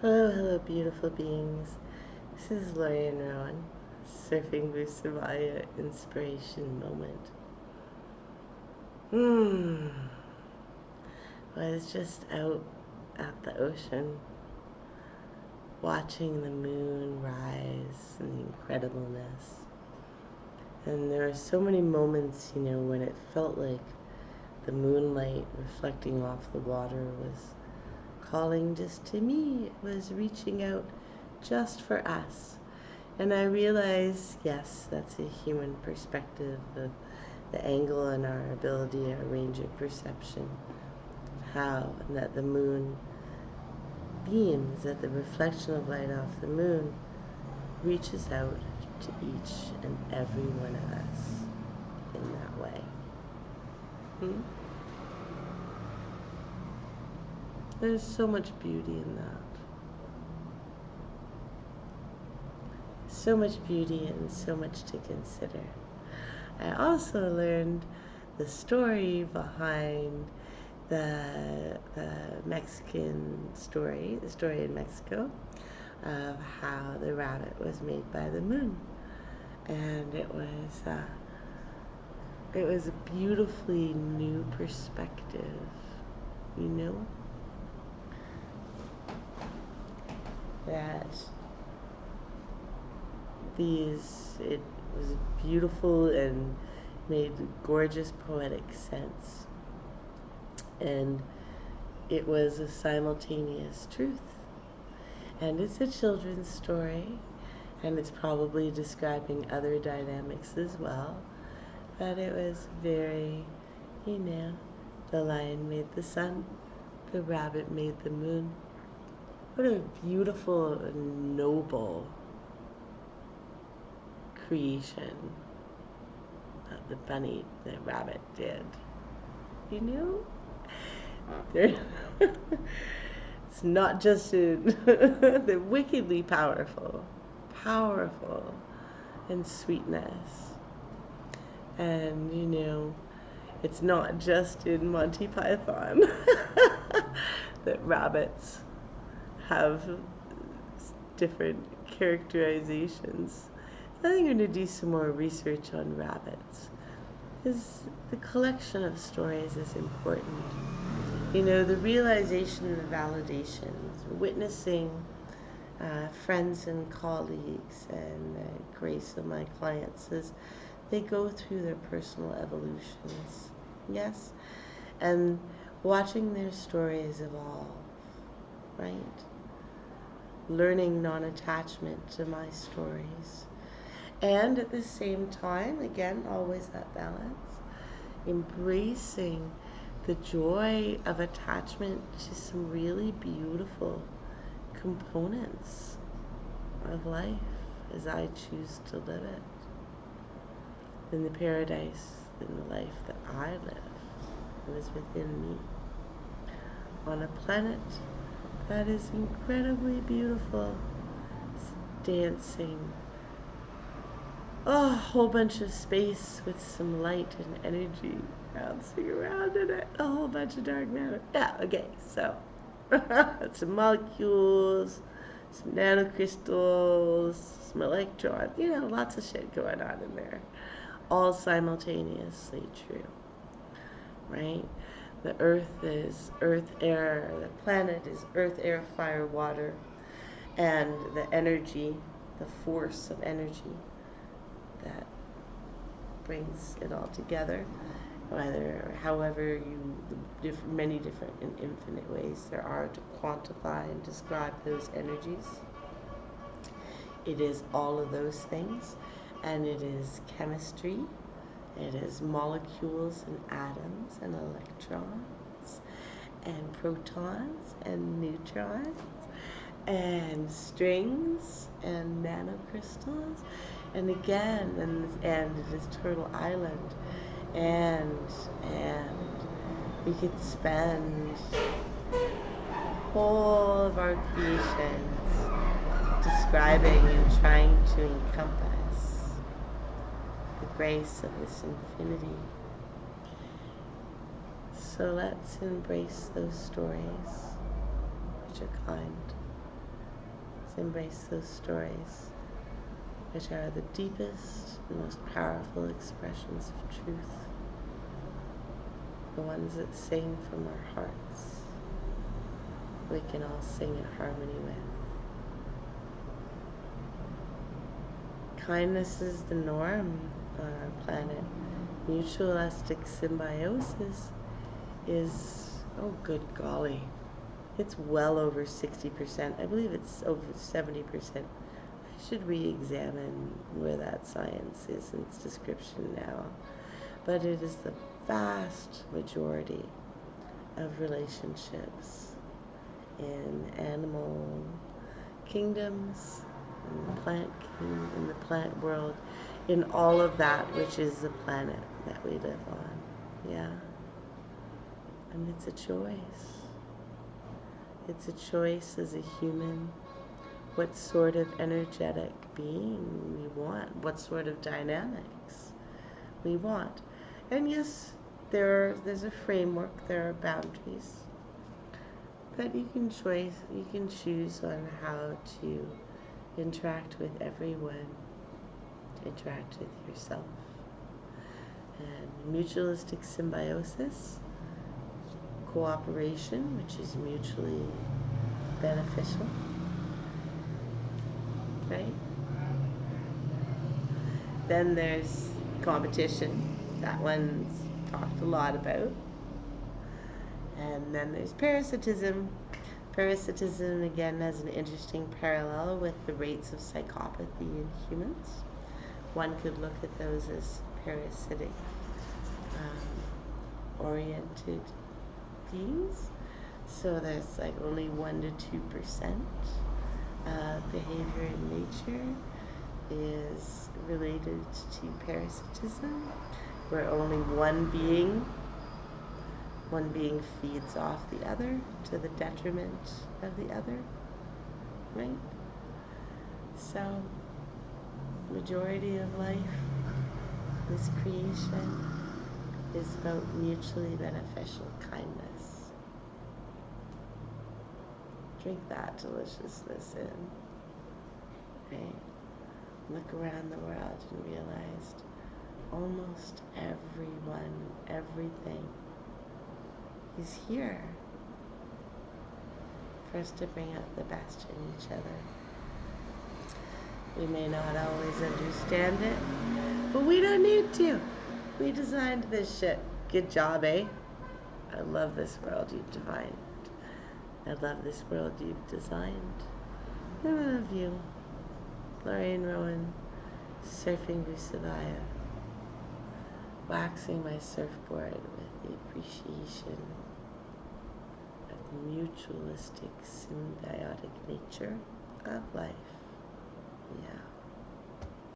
Hello, hello, beautiful beings. This is Lorian Rowan, surfing Vuzuvaya inspiration moment. I was just out at the ocean, watching the moon rise and the incredibleness. And there were so many moments, when it felt like the moonlight reflecting off the water was calling just to me. It was reaching out just for us. And I realized, yes, that's a human perspective of the angle and our ability, our range of perception. How, and that the moon beams, that the reflection of light off the moon reaches out to each and every one of us in that way. There's so much beauty in that. So much beauty and so much to consider. I also learned the story behind the Mexican story, the story in Mexico, of how the rabbit was made by the moon. And it was a beautifully new perspective, that it was beautiful and made gorgeous poetic sense. And it was a simultaneous truth. And it's a children's story, and it's probably describing other dynamics as well. But it was very, the lion made the sun, the rabbit made the moon. What a beautiful, noble creation that the rabbit did. It's not just they're wickedly powerful in sweetness. And, it's not just in Monty Python that rabbits have different characterizations. I think I'm going to do some more research on rabbits, because the collection of stories is important. The realization and the validation, witnessing friends and colleagues and the grace of my clients as they go through their personal evolutions, yes, and watching their stories evolve, right? Learning non-attachment to my stories. And at the same time, again, always that balance, embracing the joy of attachment to some really beautiful components of life as I choose to live it, in the paradise, in the life that I live, that is within me, on a planet that is incredibly beautiful, dancing a whole bunch of space with some light and energy bouncing around in it, a whole bunch of dark matter. Yeah, okay, so some molecules, some nanocrystals, some electrons, lots of shit going on in there, all simultaneously true, right? The earth is earth, air, the planet is earth, air, fire, water, and the energy, the force of energy that brings it all together, however many different and infinite ways there are to quantify and describe those energies. It is all of those things, and it is chemistry, it is molecules and atoms and electrons and protons and neutrons and strings and nanocrystals, and again, and it is Turtle Island, and we could spend all of our creations describing and trying to encompass the grace of this infinity. So let's embrace those stories which are kind, Let's embrace those stories, which are the deepest and most powerful expressions of truth, the ones that sing from our hearts, we can all sing in harmony with. Kindness is the norm on our planet. Mutualistic symbiosis is, oh good golly, it's well over 60%. I believe it's over 70%. I should re-examine where that science is in its description now. But it is the vast majority of relationships in animal kingdoms, in the plant kingdom, in the plant world, in all of that which is the planet that we live on. Yeah. And it's a choice. It's a choice as a human what sort of energetic being we want, what sort of dynamics we want. And yes, there's a framework, there are boundaries, but you can choose on how to interact with everyone, interact with yourself. And mutualistic symbiosis, cooperation, which is mutually beneficial, right? Then there's competition. That one's talked a lot about. And then there's parasitism. Parasitism, again, has an interesting parallel with the rates of psychopathy in humans. One could look at those as parasitic oriented beings. So there's like only 1 to 2% behavior in nature is related to parasitism, where only one being feeds off the other to the detriment of the other, right? So, majority of life, this creation, is about mutually beneficial kindness. Drink that deliciousness in, right? Look around the world and realize almost everyone, everything is here for us to bring out the best in each other. We may not always understand it, but we don't need to. We designed this shit. Good job, eh? I love this world you've defined. I love this world you've designed. I love you. Lorraine Rowan, surfing Vuzuvaya, waxing my surfboard with the appreciation of the mutualistic, symbiotic nature of life. Yeah.